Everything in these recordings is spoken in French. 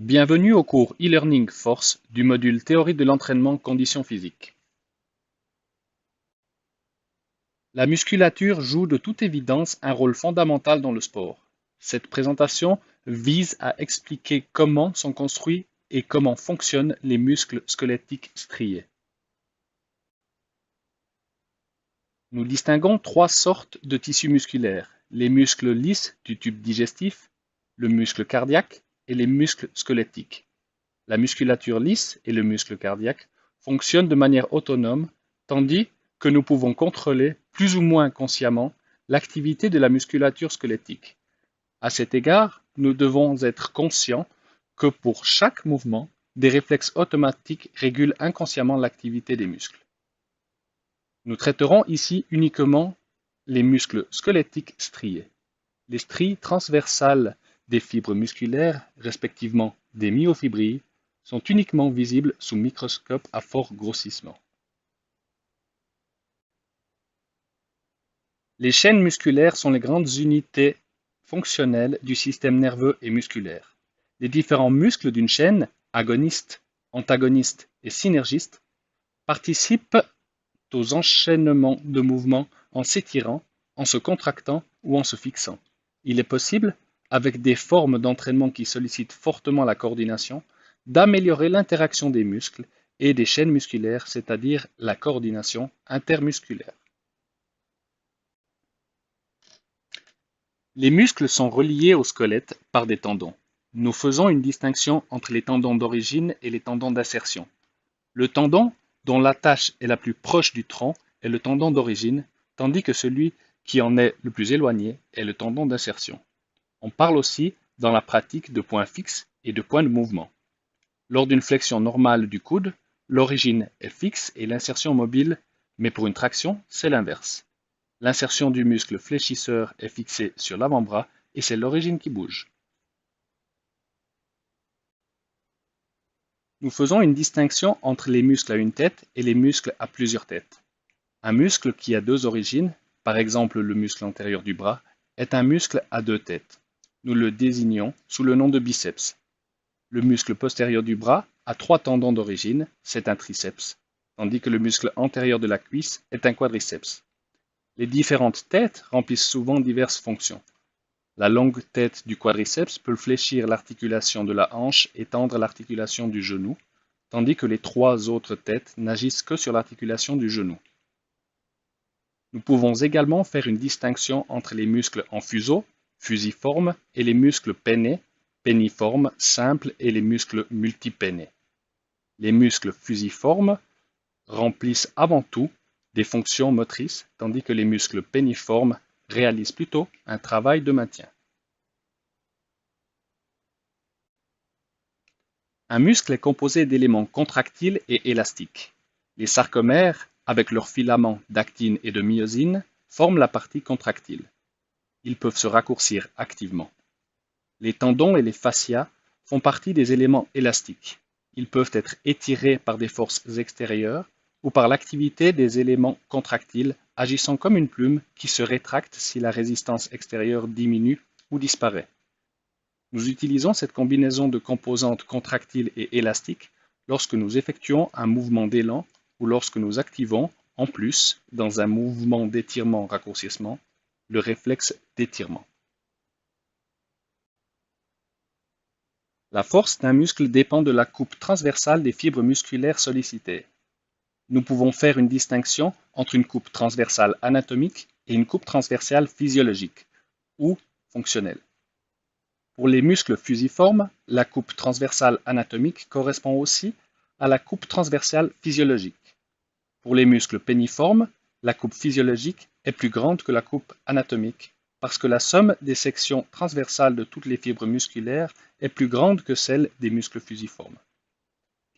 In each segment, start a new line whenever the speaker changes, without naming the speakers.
Bienvenue au cours e-learning Force du module Théorie de l'entraînement conditions physiques. La musculature joue de toute évidence un rôle fondamental dans le sport. Cette présentation vise à expliquer comment sont construits et comment fonctionnent les muscles squelettiques striés. Nous distinguons trois sortes de tissus musculaires: les muscles lisses du tube digestif, le muscle cardiaque et les muscles squelettiques. La musculature lisse et le muscle cardiaque fonctionnent de manière autonome, tandis que nous pouvons contrôler plus ou moins consciemment l'activité de la musculature squelettique. À cet égard, nous devons être conscients que pour chaque mouvement, des réflexes automatiques régulent inconsciemment l'activité des muscles. Nous traiterons ici uniquement les muscles squelettiques striés. Les stries transversales des fibres musculaires, respectivement des myofibrilles, sont uniquement visibles sous microscope à fort grossissement. Les chaînes musculaires sont les grandes unités fonctionnelles du système nerveux et musculaire. Les différents muscles d'une chaîne, agonistes, antagonistes et synergistes, participent aux enchaînements de mouvements en s'étirant, en se contractant ou en se fixant. Il est possible, avec des formes d'entraînement qui sollicitent fortement la coordination, d'améliorer l'interaction des muscles et des chaînes musculaires, c'est-à-dire la coordination intermusculaire. Les muscles sont reliés au squelette par des tendons. Nous faisons une distinction entre les tendons d'origine et les tendons d'insertion. Le tendon dont l'attache est la plus proche du tronc est le tendon d'origine, tandis que celui qui en est le plus éloigné est le tendon d'insertion. On parle aussi dans la pratique de points fixes et de points de mouvement. Lors d'une flexion normale du coude, l'origine est fixe et l'insertion mobile, mais pour une traction, c'est l'inverse. L'insertion du muscle fléchisseur est fixée sur l'avant-bras et c'est l'origine qui bouge. Nous faisons une distinction entre les muscles à une tête et les muscles à plusieurs têtes. Un muscle qui a deux origines, par exemple le muscle antérieur du bras, est un muscle à deux têtes. Nous le désignons sous le nom de biceps. Le muscle postérieur du bras a trois tendons d'origine, c'est un triceps, tandis que le muscle antérieur de la cuisse est un quadriceps. Les différentes têtes remplissent souvent diverses fonctions. La longue tête du quadriceps peut fléchir l'articulation de la hanche et tendre l'articulation du genou, tandis que les trois autres têtes n'agissent que sur l'articulation du genou. Nous pouvons également faire une distinction entre les muscles en fuseau, fusiformes, et les muscles pennés, penniformes, simples, et les muscles multipennés. Les muscles fusiformes remplissent avant tout des fonctions motrices, tandis que les muscles penniformes réalisent plutôt un travail de maintien. Un muscle est composé d'éléments contractiles et élastiques. Les sarcomères, avec leurs filaments d'actine et de myosine, forment la partie contractile. Ils peuvent se raccourcir activement. Les tendons et les fascias font partie des éléments élastiques. Ils peuvent être étirés par des forces extérieures ou par l'activité des éléments contractiles agissant comme une plume qui se rétracte si la résistance extérieure diminue ou disparaît. Nous utilisons cette combinaison de composantes contractiles et élastiques lorsque nous effectuons un mouvement d'élan ou lorsque nous activons, en plus, dans un mouvement d'étirement-raccourcissement, le réflexe d'étirement. La force d'un muscle dépend de la coupe transversale des fibres musculaires sollicitées. Nous pouvons faire une distinction entre une coupe transversale anatomique et une coupe transversale physiologique ou fonctionnelle. Pour les muscles fusiformes, la coupe transversale anatomique correspond aussi à la coupe transversale physiologique. Pour les muscles penniformes, la coupe physiologique est plus grande que la coupe anatomique parce que la somme des sections transversales de toutes les fibres musculaires est plus grande que celle des muscles fusiformes.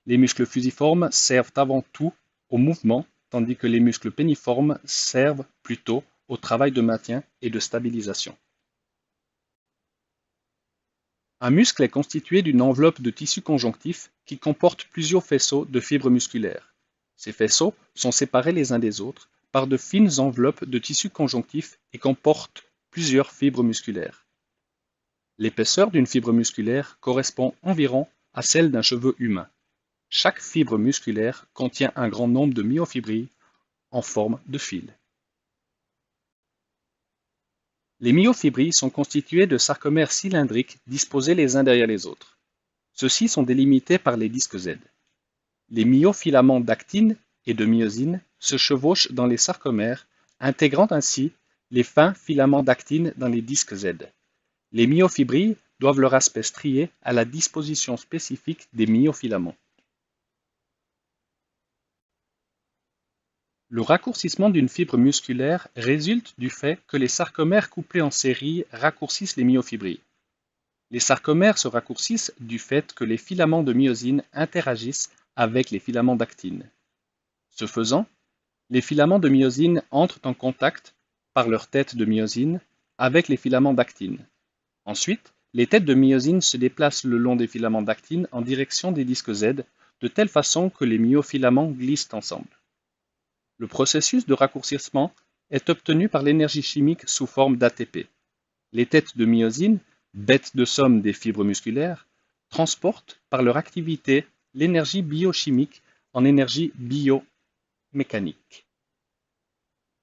Les muscles fusiformes servent avant tout au mouvement, tandis que les muscles penniformes servent plutôt au travail de maintien et de stabilisation. Un muscle est constitué d'une enveloppe de tissu conjonctif qui comporte plusieurs faisceaux de fibres musculaires. Ces faisceaux sont séparés les uns des autres par de fines enveloppes de tissu conjonctif et comportent plusieurs fibres musculaires. L'épaisseur d'une fibre musculaire correspond environ à celle d'un cheveu humain. Chaque fibre musculaire contient un grand nombre de myofibrilles en forme de fil. Les myofibrilles sont constituées de sarcomères cylindriques disposés les uns derrière les autres. Ceux-ci sont délimités par les disques Z. Les myofilaments d'actine et de myosine se chevauchent dans les sarcomères, intégrant ainsi les fins filaments d'actine dans les disques Z. Les myofibrilles doivent leur aspect strié à la disposition spécifique des myofilaments. Le raccourcissement d'une fibre musculaire résulte du fait que les sarcomères couplés en série raccourcissent les myofibrilles. Les sarcomères se raccourcissent du fait que les filaments de myosine interagissent avec les filaments d'actine. Ce faisant, les filaments de myosine entrent en contact, par leur tête de myosine, avec les filaments d'actine. Ensuite, les têtes de myosine se déplacent le long des filaments d'actine en direction des disques Z, de telle façon que les myofilaments glissent ensemble. Le processus de raccourcissement est obtenu par l'énergie chimique sous forme d'ATP. Les têtes de myosine, bêtes de somme des fibres musculaires, transportent par leur activité l'énergie biochimique en énergie biomécanique.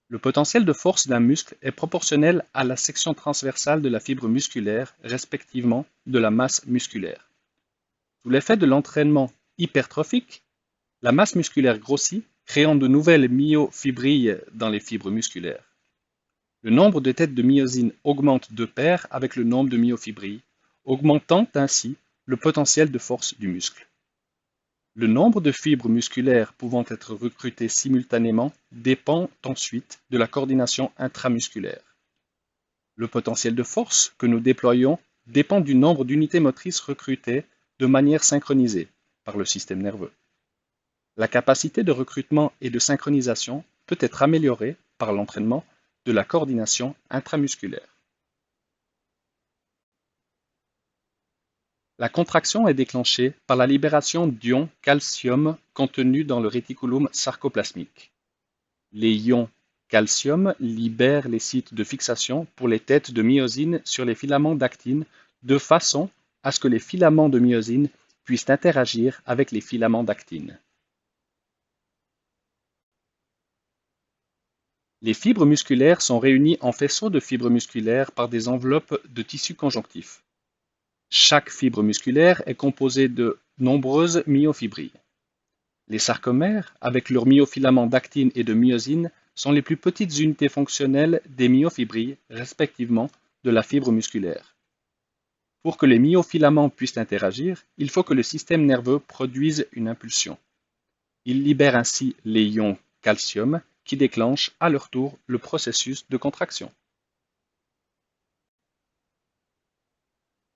Le potentiel de force d'un muscle est proportionnel à la section transversale de la fibre musculaire, respectivement de la masse musculaire. Sous l'effet de l'entraînement hypertrophique, la masse musculaire grossit, créant de nouvelles myofibrilles dans les fibres musculaires. Le nombre de têtes de myosine augmente de pair avec le nombre de myofibrilles, augmentant ainsi le potentiel de force du muscle. Le nombre de fibres musculaires pouvant être recrutées simultanément dépend ensuite de la coordination intramusculaire. Le potentiel de force que nous déployons dépend du nombre d'unités motrices recrutées de manière synchronisée par le système nerveux. La capacité de recrutement et de synchronisation peut être améliorée par l'entraînement de la coordination intramusculaire. La contraction est déclenchée par la libération d'ions calcium contenus dans le réticulum sarcoplasmique. Les ions calcium libèrent les sites de fixation pour les têtes de myosine sur les filaments d'actine de façon à ce que les filaments de myosine puissent interagir avec les filaments d'actine. Les fibres musculaires sont réunies en faisceaux de fibres musculaires par des enveloppes de tissu conjonctif. Chaque fibre musculaire est composée de nombreuses myofibrilles. Les sarcomères, avec leurs myofilaments d'actine et de myosine, sont les plus petites unités fonctionnelles des myofibrilles, respectivement, de la fibre musculaire. Pour que les myofilaments puissent interagir, il faut que le système nerveux produise une impulsion. Il libère ainsi les ions calcium qui déclenchent à leur tour le processus de contraction.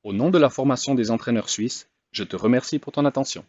Au nom de la formation des entraîneurs suisses, je te remercie pour ton attention.